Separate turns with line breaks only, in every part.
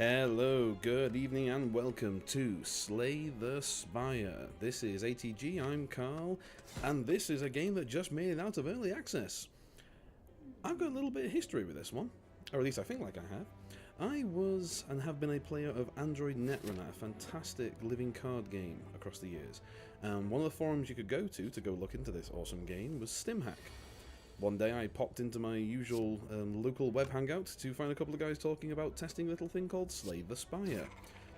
Hello, good evening and welcome to Slay the Spire. This is ATG, I'm Carl, and this is a game that just made it out of early access. I've got a little bit of history with this one, or at least I think like I have. I was and have been a player of Android Netrunner, a fantastic living card game across the years. And one of the forums you could go to go look into this awesome game was StimHack. One day I popped into my usual local web hangout to find a couple of guys talking about testing a little thing called Slay the Spire.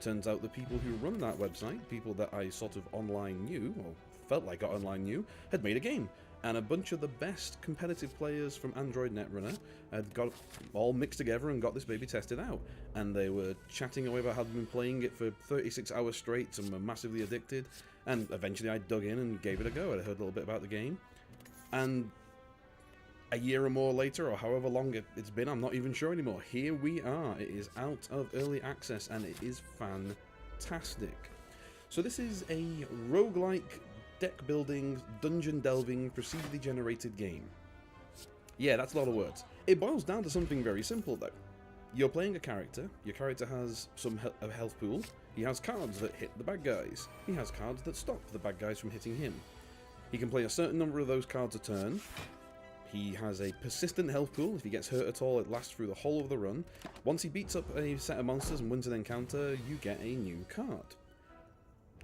Turns out the people who run that website, people that I sort of online knew, or felt like I online knew, had made a game. And a bunch of the best competitive players from Android Netrunner had got all mixed together and got this baby tested out. And they were chatting away about how they'd been playing it for 36 hours straight and were massively addicted. And eventually I dug in and gave it a go. I heard a little bit about the game. And a year or more later, or however long it's been, I'm not even sure anymore. Here we are. It is out of early access, and it is fantastic. So this is a roguelike, deck-building, dungeon-delving, procedurally generated game. Yeah, that's a lot of words. It boils down to something very simple, though. You're playing a character. Your character has some health pool. He has cards that hit the bad guys. He has cards that stop the bad guys from hitting him. He can play a certain number of those cards a turn. He has a persistent health pool. If he gets hurt at all, it lasts through the whole of the run. Once he beats up a set of monsters and wins an encounter, you get a new card.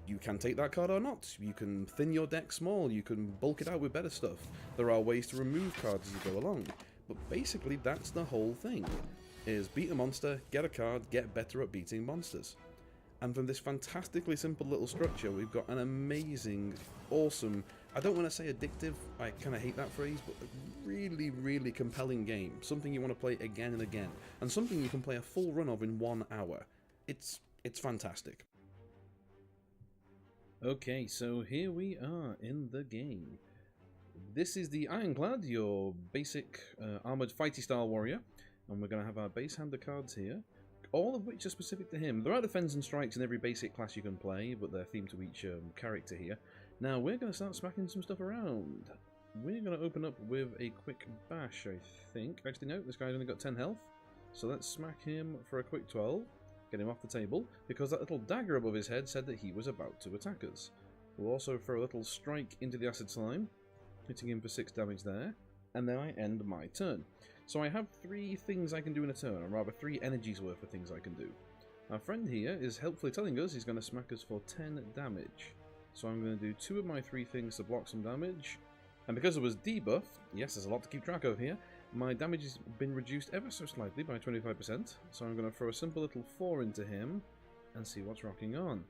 You can take that card or not. You can thin your deck small. You can bulk it out with better stuff. There are ways to remove cards as you go along. But basically, that's the whole thing. Is beat a monster, get a card, get better at beating monsters. And from this fantastically simple little structure, we've got an amazing, awesome, I don't want to say addictive, I kind of hate that phrase, but a really, really compelling game. Something you want to play again and again. And something you can play a full run of in 1 hour. It's fantastic. Okay, so here we are in the game. This is the Ironclad, your basic armoured fighty style warrior. And we're going to have our base hand of cards here, all of which are specific to him. There are defense and strikes in every basic class you can play, but they're themed to each character here. Now we're going to start smacking some stuff around. We're going to open up with a quick bash, I think. Actually, no, this guy's only got 10 health. So let's smack him for a quick 12. Get him off the table, because that little dagger above his head said that he was about to attack us. We'll also throw a little strike into the acid slime, hitting him for 6 damage there. And then I end my turn. So I have 3 things I can do in a turn, or rather 3 energies worth of things I can do. Our friend here is helpfully telling us he's going to smack us for 10 damage. So I'm going to do 2 of my 3 things to block some damage. And because it was debuffed, yes, there's a lot to keep track of here, my damage has been reduced ever so slightly by 25%. So I'm going to throw a simple little 4 into him and see what's rocking on.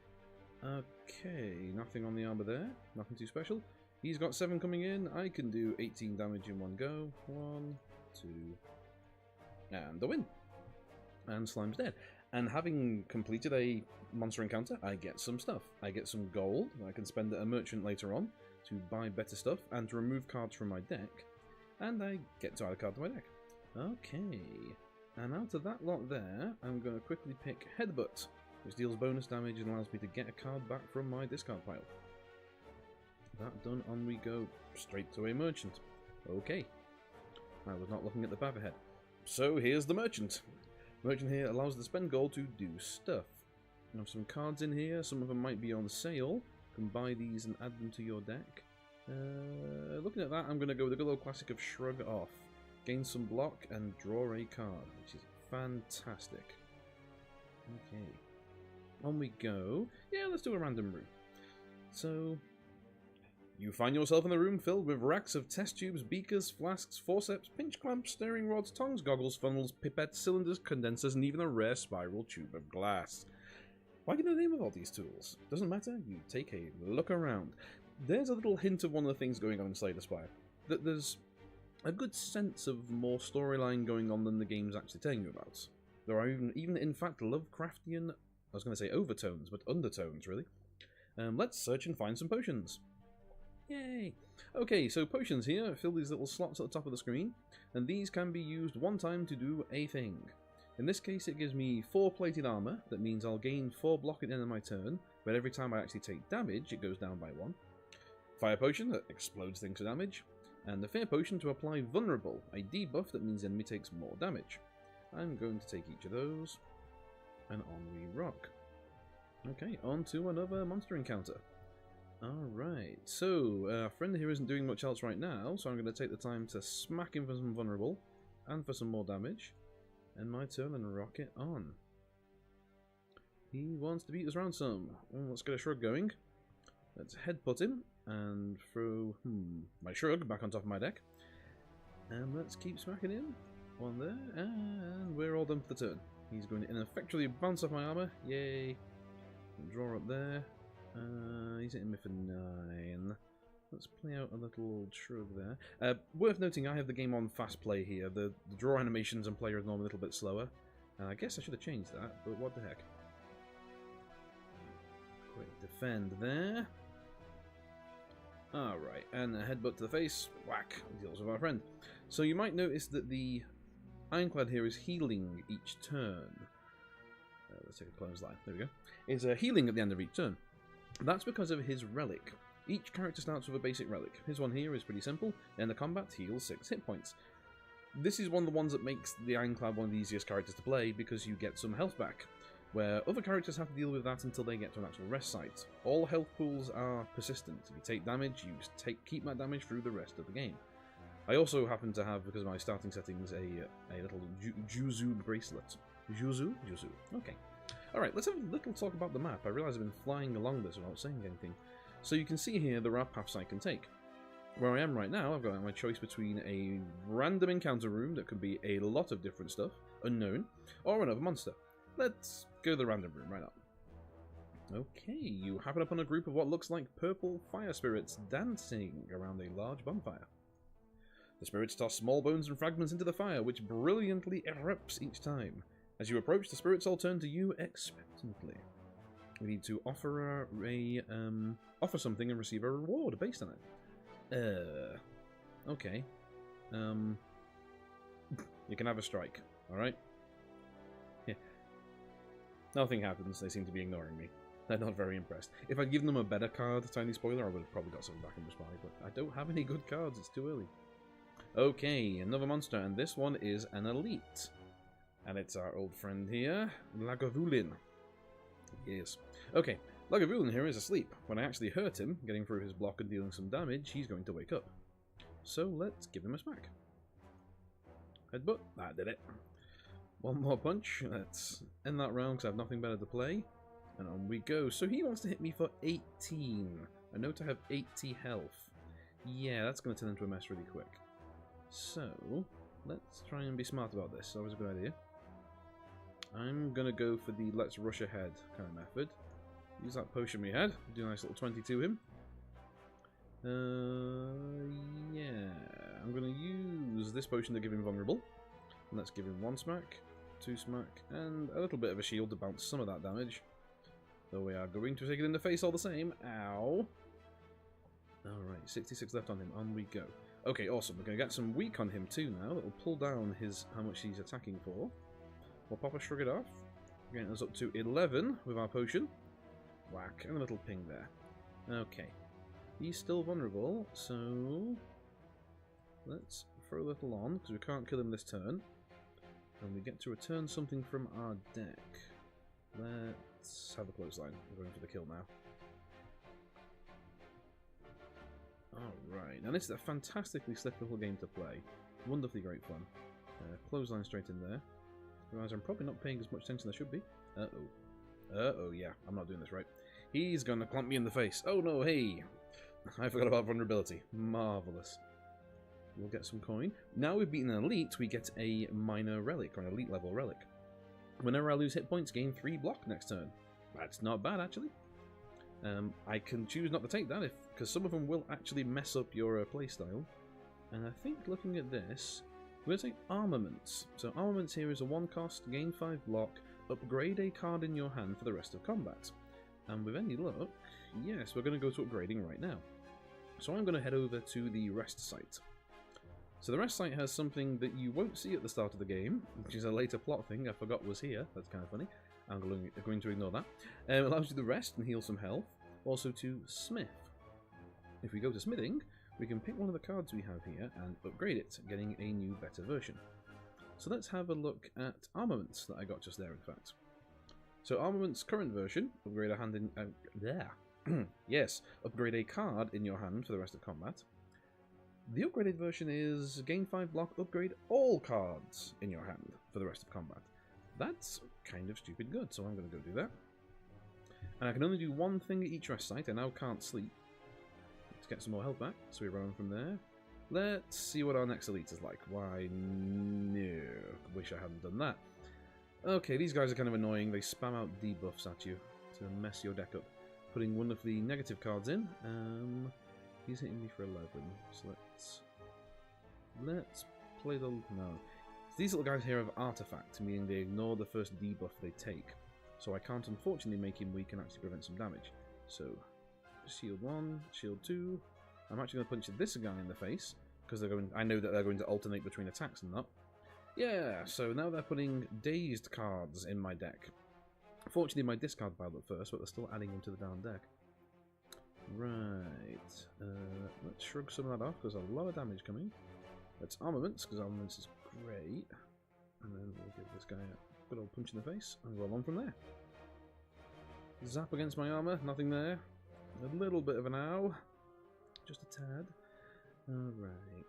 Okay, nothing on the armor there, nothing too special. He's got 7 coming in. I can do 18 damage in one go. 1, 2, and a win. And Slime's dead. And having completed a monster encounter, I get some stuff. I get some gold. I can spend at a merchant later on to buy better stuff and to remove cards from my deck. And I get to add a card to my deck. Okay. And out of that lot there, I'm going to quickly pick Headbutt, which deals bonus damage and allows me to get a card back from my discard pile. That done, on we go straight to a merchant. Okay. I was not looking at the path ahead. So here's the merchant. Merchant here allows the spend gold to do stuff. You have some cards in here, some of them might be on sale. You can buy these and add them to your deck. Looking at that, I'm going to go with the good old classic of Shrug Off. Gain some block and draw a card, which is fantastic. Okay. On we go. Yeah, let's do a random room. So you find yourself in a room filled with racks of test tubes, beakers, flasks, forceps, pinch clamps, stirring rods, tongs, goggles, funnels, pipettes, cylinders, condensers, and even a rare spiral tube of glass. Why get the name of all these tools? Doesn't matter, you take a look around. There's a little hint of one of the things going on in Slay the Spire. That there's a good sense of more storyline going on than the game's actually telling you about. There are even in fact, Lovecraftian, I was going to say overtones, but undertones, really. Let's search and find some potions. Yay! Okay, so potions here fill these little slots at the top of the screen, and these can be used one time to do a thing. In this case, it gives me 4 plated armor. That means I'll gain 4 block at the end of my turn, but every time I actually take damage, it goes down by 1. Fire potion that explodes things to damage, and the fear potion to apply vulnerable, a debuff that means the enemy takes more damage. I'm going to take each of those. And on we rock. Okay, on to another monster encounter. Alright, so our friend here isn't doing much else right now, so I'm going to take the time to smack him for some vulnerable and for some more damage. And my turn and rock it on. He wants to beat us around some. Well, let's get a shrug going. Let's headbutt him and throw my shrug back on top of my deck. And let's keep smacking him. One there, and we're all done for the turn. He's going to ineffectually bounce off my armor. Yay. Draw up there. He's hitting me for 9. Let's play out a little shrug there. Worth noting, I have the game on fast play here. The draw animations and player is normally a little bit slower. And I guess I should have changed that, but what the heck. Quick defend there. Alright, and a headbutt to the face. Whack. Deals with our friend. So you might notice that the Ironclad here is healing each turn. Let's take a clothesline. There we go. Is healing at the end of each turn. That's because of his relic. Each character starts with a basic relic. His one here is pretty simple. End of combat, heals 6 hit points. This is one of the ones that makes the Ironclad one of the easiest characters to play because you get some health back, where other characters have to deal with that until they get to an actual rest site. All health pools are persistent. If you take damage, you keep that damage through the rest of the game. I also happen to have, because of my starting settings, a little Juzu bracelet. Juzu? Juzu. Okay. Alright, let's have a little talk about the map. I realise I've been flying along this without saying anything. So you can see here there are paths I can take. Where I am right now, I've got my choice between a random encounter room that could be a lot of different stuff, unknown, or another monster. Let's go to the random room right up. Okay, you happen upon a group of what looks like purple fire spirits dancing around a large bonfire. The spirits toss small bones and fragments into the fire, which brilliantly erupts each time. As you approach, the spirits all turn to you expectantly. We need to offer offer something and receive a reward based on it. Okay. You can have a strike, alright? Yeah. Nothing happens, they seem to be ignoring me. They're not very impressed. If I'd given them a better card, tiny spoiler, I would have probably got something back in reply, but I don't have any good cards, it's too early. Okay, another monster, and this one is an elite. And it's our old friend here, Lagavulin. Yes. Okay, Lagavulin here is asleep. When I actually hurt him, getting through his block and dealing some damage, he's going to wake up. So let's give him a smack. Headbutt. That did it. One more punch. Let's end that round because I have nothing better to play. And on we go. So he wants to hit me for 18. I know to have 80 health. Yeah, that's going to turn into a mess really quick. So, let's try and be smart about this. That was a good idea. I'm going to go for the let's rush ahead kind of method. Use that potion we had. Do a nice little 20 to him. Yeah. I'm going to use this potion to give him vulnerable. And let's give him 1 smack, 2 smack, and a little bit of a shield to bounce some of that damage. Though we are going to take it in the face all the same. Ow. Alright, 66 left on him. On we go. Okay, awesome. We're going to get some weak on him too now. That will pull down his how much he's attacking for. We'll pop a shrug it off. Getting us up to 11 with our potion. Whack, and a little ping there. Okay. He's still vulnerable, so let's throw a little on, because we can't kill him this turn. And we get to return something from our deck. Let's have a clothesline. We're going for the kill now. Alright, now this is a fantastically slick little game to play. Wonderfully great fun. Clothesline straight in there. Realize I'm probably not paying as much attention as I should be. Uh-oh. Uh-oh, yeah, I'm not doing this right. He's gonna clomp me in the face. Oh no, hey! I forgot about vulnerability. Marvellous. We'll get some coin. Now we've beaten an elite, we get a minor relic, or an elite level relic. Whenever I lose hit points, gain 3 block next turn. That's not bad, actually. I can choose not to take that, because some of them will actually mess up your playstyle. And I think, looking at this, we're going to take Armaments. So Armaments here is a 1 cost, gain 5 block, upgrade a card in your hand for the rest of combat. And with any luck, yes, we're going to go to upgrading right now. So I'm going to head over to the rest site. So the rest site has something that you won't see at the start of the game, which is a later plot thing I forgot was here. That's kind of funny. I'm going to ignore that. It allows you to rest and heal some health. Also to smith. If we go to smithing, we can pick one of the cards we have here and upgrade it, getting a new, better version. So let's have a look at armaments that I got just there, in fact. So Armaments current version, upgrade a hand in... yes, upgrade a card in your hand for the rest of combat. The upgraded version is gain 5 block, upgrade all cards in your hand for the rest of combat. That's kind of stupid good, so I'm going to go do that. And I can only do one thing at each rest site. I now can't sleep. Let's get some more health back, so we run from there. Let's see what our next elite is like. Why, no. Wish I hadn't done that. Okay, these guys are kind of annoying. They spam out debuffs at you to mess your deck up. Putting wonderfully negative cards in. He's hitting me for 11, so let's play the... no. These little guys here have Artifact, meaning they ignore the first debuff they take. So I can't unfortunately make him weak and actually prevent some damage. So, shield 1, shield 2. I'm actually going to punch this guy in the face, because I know that they're going to alternate between attacks and that. Yeah, so now they're putting dazed cards in my deck. Fortunately, my discard piled up first, but they're still adding them to the down deck. Right, let's shrug some of that off, because there's a lot of damage coming. Let's Armaments, because Armaments is great. And then we'll give this guy a good old punch in the face, and roll on from there. Zap against my armor, nothing there. A little bit of an ow. Just a tad. Alright.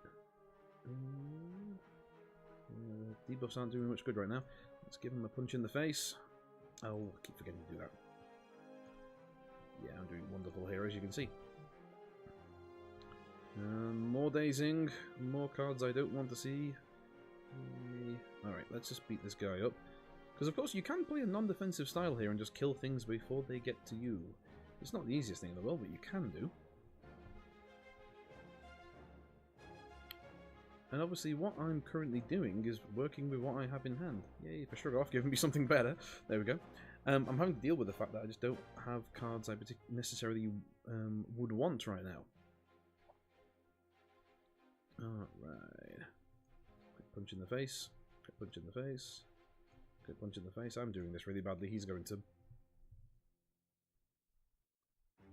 Debuffs aren't doing much good right now. Let's give him a punch in the face. Oh, I keep forgetting to do that. Yeah, I'm doing wonderful here, as you can see. More dazing, more cards I don't want to see. Alright, let's just beat this guy up. Because of course you can play a non-defensive style here and just kill things before they get to you. It's not the easiest thing in the world, but you can do. And obviously what I'm currently doing is working with what I have in hand. Yay, for shrug off, giving me something better. There we go. I'm having to deal with the fact that I just don't have cards I necessarily would want right now. Alright. Quick punch in the face. Quick punch in the face. Quick punch in the face. I'm doing this really badly. He's going to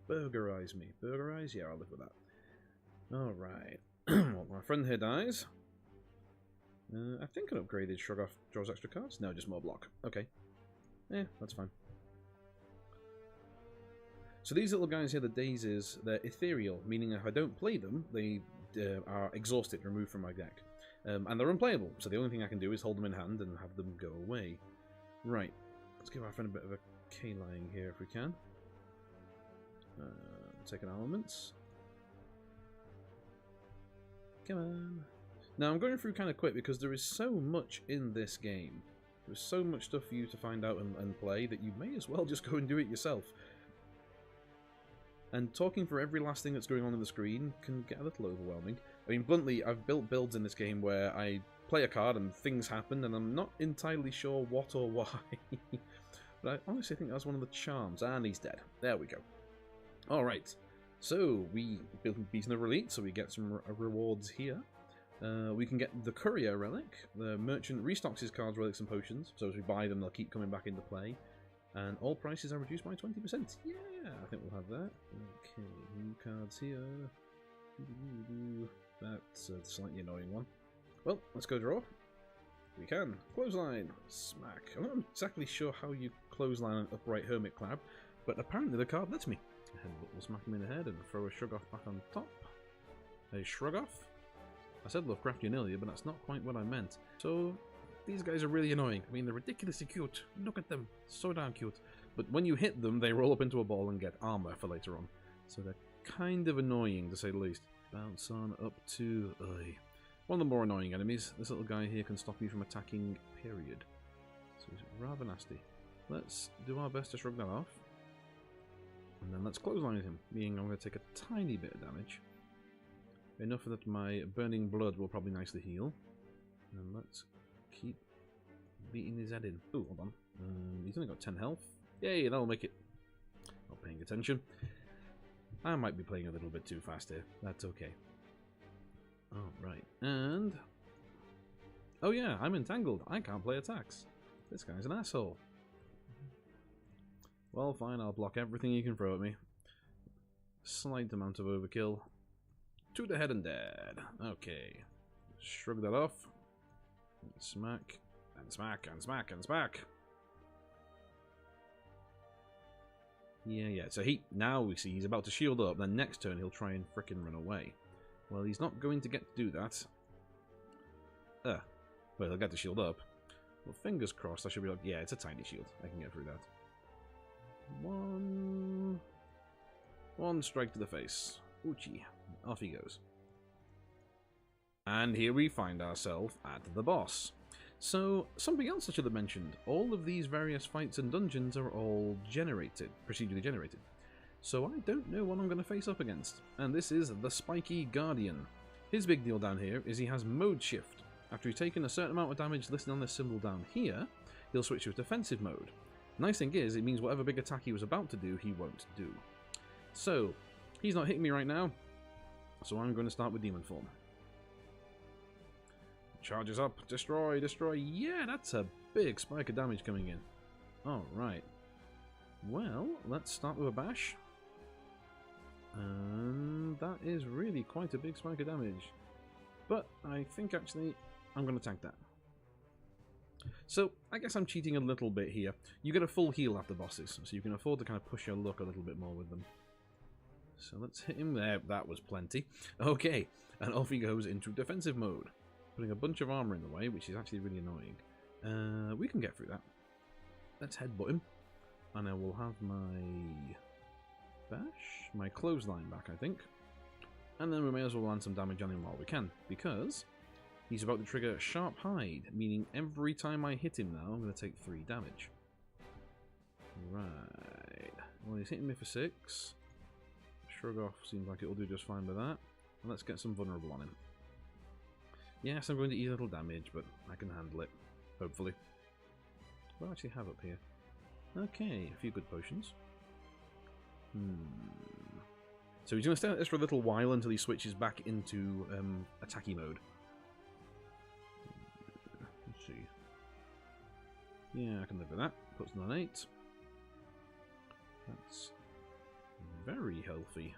burgerize me. Burgerize? Yeah, I'll live with that. Alright. Well, my friend here dies. I think an upgraded shrug off draws extra cards. No, just more block. Okay. Yeah, that's fine. So these little guys here, the daisies, they're ethereal, meaning if I don't play them, they are exhausted, removed from my deck. And they're unplayable, so the only thing I can do is hold them in hand and have them go away. Right, let's give our friend a bit of a K-lying here if we can. Take an Armaments. Come on. Now I'm going through kind of quick because there is so much in this game. There's so much stuff for you to find out and play that you may as well just go and do it yourself. And talking for every last thing that's going on the screen can get a little overwhelming. I mean, bluntly, I've built builds in this game where I play a card and things happen and I'm not entirely sure what or why. But I honestly think that's one of the charms. And he's dead. There we go. Alright. So, we beat another elite, so we get some rewards here. We can get the Courier Relic. The merchant restocks his cards, relics, and potions. So as we buy them, they'll keep coming back into play. And all prices are reduced by 20%. Yeah, I think we'll have that. Okay, new cards here. That's a slightly annoying one. Well, let's go draw. We can. Clothesline. Smack. I'm not exactly sure how you clothesline an upright hermit crab, but apparently the card lets me. We'll smack him in the head and throw a shrug off back on top. A shrug off? I said Lovecraftian earlier, but that's not quite what I meant. So, these guys are really annoying. I mean, they're ridiculously cute. Look at them. So damn cute. But when you hit them, they roll up into a ball and get armor for later on. So they're kind of annoying, to say the least. Bounce on up to... one of the more annoying enemies. This little guy here can stop you from attacking, period. So he's rather nasty. Let's do our best to shrug that off. And then let's clothesline him, meaning I'm going to take a tiny bit of damage. Enough that my burning blood will probably nicely heal. And let's keep beating his head in. Oh, hold on. He's only got 10 health. Yay, that'll make it. Not paying attention. I might be playing a little bit too fast here. That's okay. Alright, and... oh yeah, I'm entangled. I can't play attacks. This guy's an asshole. Well, fine, I'll block everything you can throw at me. Slight amount of overkill. To the head and dead. Okay. Shrug that off. And smack. And smack. And smack. And smack. Yeah. So now we see he's about to shield up, then next turn he'll try and frickin' run away. Well, he's not going to get to do that. Well, he'll get to shield up. Well, fingers crossed, I should be like, yeah, it's a tiny shield. I can get through that. One strike to the face. Uchi. Off he goes. And here we find ourselves at the boss. So, something else I should have mentioned. All of these various fights and dungeons are all procedurally generated. So I don't know what I'm going to face up against. And this is the Spiky Guardian. His big deal down here is he has mode shift. After he's taken a certain amount of damage listed on this symbol down here, he'll switch to a defensive mode. Nice thing is, it means whatever big attack he was about to do, he won't do. So, he's not hitting me right now, so I'm going to start with Demon Form. Charges up, destroy, destroy. Yeah, that's a big spike of damage coming in. Alright. Well, let's start with a bash. And that is really quite a big spike of damage. But I think actually I'm going to tank that. So, I guess I'm cheating a little bit here. You get a full heal after bosses, so you can afford to kind of push your luck a little bit more with them. So let's hit him there. That was plenty. Okay, and off he goes into defensive mode. Putting a bunch of armor in the way, which is actually really annoying. We can get through that. Let's headbutt him. And I will have my bash, my clothesline back, I think. And then we may as well land some damage on him while we can, because he's about to trigger Sharp Hide, meaning every time I hit him now, I'm going to take 3 damage. Right. Well, he's hitting me for 6. Shrug off seems like it'll do just fine with that. And let's get some vulnerable on him. Yes, I'm going to eat a little damage, but I can handle it. Hopefully. What do I actually have up here? Okay, a few good potions. So he's going to stay like this for a little while until he switches back into attacky mode. Let's see. Yeah, I can live with that. Puts on 8. That's very healthy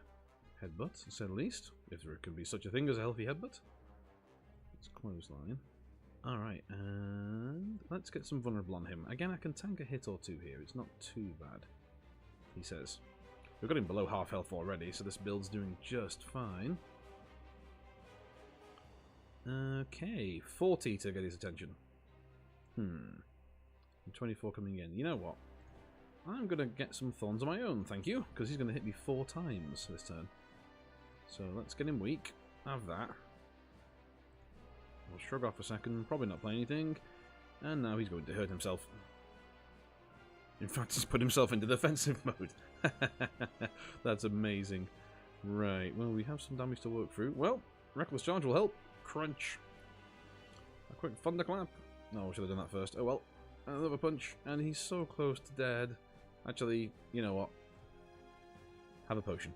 headbutt, to say the least. If there can be such a thing as a healthy headbutt. Let's clothesline. Alright, and let's get some vulnerable on him. Again, I can tank a hit or 2 here. It's not too bad, he says. We've got him below half health already, so this build's doing just fine. Okay, 40 to get his attention. 24 coming in. You know what? I'm going to get some thorns of my own, thank you, because he's going to hit me 4 times this turn. So let's get him weak. Have that. We'll shrug off a second, probably not play anything. And now he's going to hurt himself. In fact, he's put himself into defensive mode. That's amazing. Right, well, we have some damage to work through. Well, Reckless Charge will help. Crunch. A quick thunderclap. No, we should have done that first. Oh well. Another punch, and he's so close to dead. Actually, you know what? Have a potion.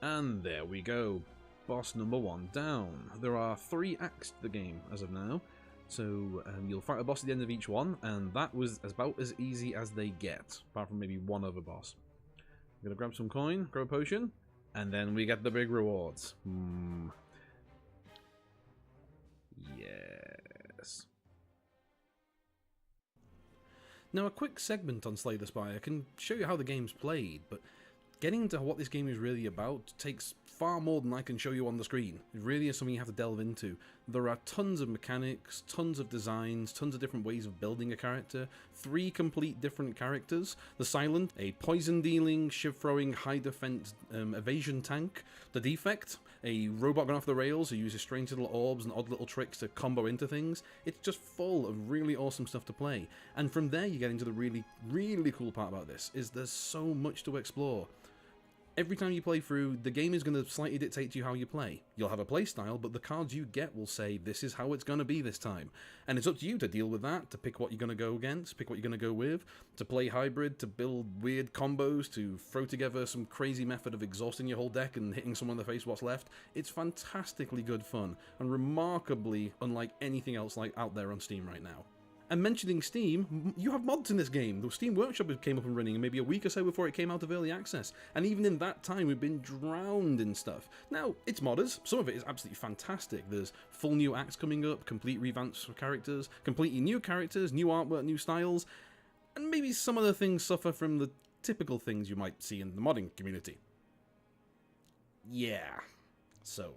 And there we go. Boss number 1 down. There are 3 acts to the game as of now. So you'll fight a boss at the end of each one, and that was about as easy as they get, apart from maybe one other boss. I'm going to grab some coin, grab a potion, and then we get the big rewards. Yes. Now, a quick segment on Slay the Spire can show you how the game's played, but getting into what this game is really about takes far more than I can show you on the screen. It really is something you have to delve into. There are tons of mechanics, tons of designs, tons of different ways of building a character, 3 complete different characters. The Silent, a poison-dealing, shiv-throwing, high-defense evasion tank. The Defect, a robot gone off the rails who uses strange little orbs and odd little tricks to combo into things. It's just full of really awesome stuff to play. And from there you get into the really, really cool part about this, is there's so much to explore. Every time you play through, the game is going to slightly dictate to you how you play. You'll have a play style, but the cards you get will say, this is how it's going to be this time. And it's up to you to deal with that, to pick what you're going to go against, pick what you're going to go with, to play hybrid, to build weird combos, to throw together some crazy method of exhausting your whole deck and hitting someone in the face what's left. It's fantastically good fun, and remarkably unlike anything else like out there on Steam right now. And mentioning Steam, you have mods in this game. The Steam Workshop came up and running maybe a week or so before it came out of early access. And even in that time, we've been drowned in stuff. Now, it's modders. Some of it is absolutely fantastic. There's full new acts coming up, complete revamps for characters, completely new characters, new artwork, new styles. And maybe some of the things suffer from the typical things you might see in the modding community. Yeah. So,